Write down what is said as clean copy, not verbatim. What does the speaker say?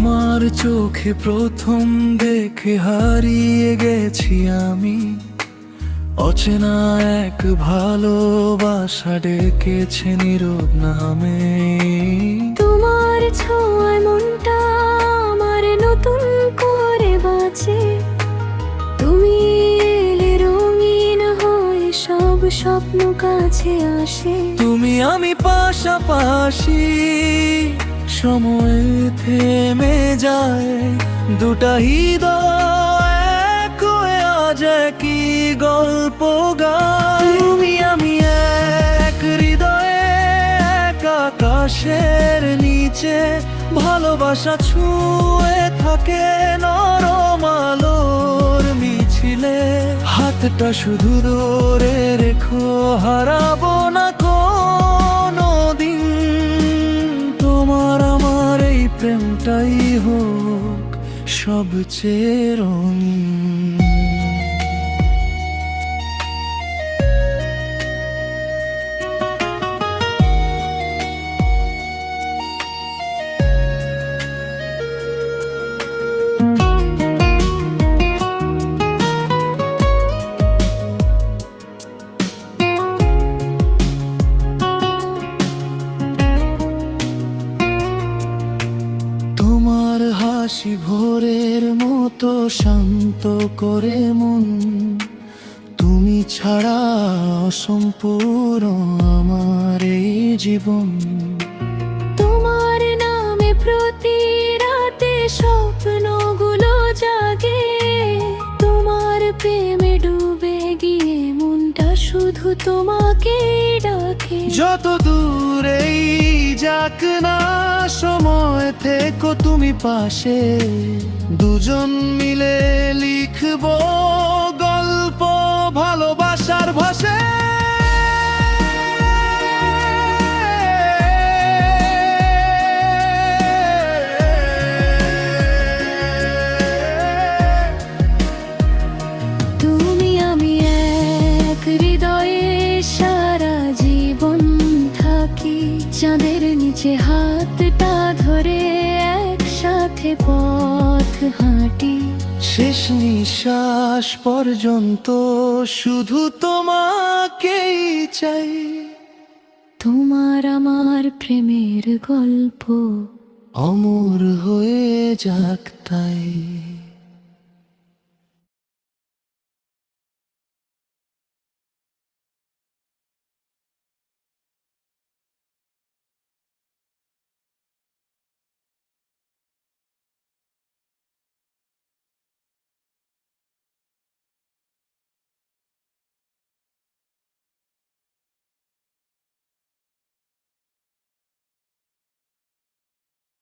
তোমার চোখে প্রথম দেখে হারিয়ে গেছি আমি। অচেনা এক ভালোবাসা ডেকেছে নীরব নামে। তোমার ছোঁয়ায় মনটা আমার নতুন করে বাঁচে। তুমি এলে রঙিন হয়ে সব স্বপ্ন কাছে আসে। তুমি আমি পাশাপাশি, সময় থেমে যায়, দুটা হৃদয় এক হয়ে আজ কি গল্প গায়। তুমি আমি এক হৃদয়ে, এক আকাশের নিচে, ভালোবাসা ছুঁয়ে থাকে নরম আলোর মিছিলে। হাতটা শুধু ধরে রেখো, হারাবো না কোনোদিন। তোমার আমার এই প্রেমটাই হোক সবচেয়ে রঙিন। তোমার হাসি ভোরের মতো শান্ত করে মন। তুমি ছাড়া অসম্পূর্ণ আমার এই জীবন। তোমার নামে প্রতি রাতে স্বপ্নগুলো জাগে। তোমার প্রেমে ডুবে গিয়ে মনটা শুধু তোমাকেই ডাকে। যত দূরেই যাক না সময় থেকো তুমি পাশে। দুজন মিলে লিখবো গল্প ভালোবাসার ভাষে। তুমি আমি এক হৃদয়ে সারা জীবন থাকি। চাঁদের নিচে হাতটা ধরে একসাথে পথ হাঁটি। শেষ নিঃশ্বাস পর্যন্ত শুধু তোমাকেই চাই। তোমার আমার প্রেমের গল্প অমর হয়ে যাক তাই।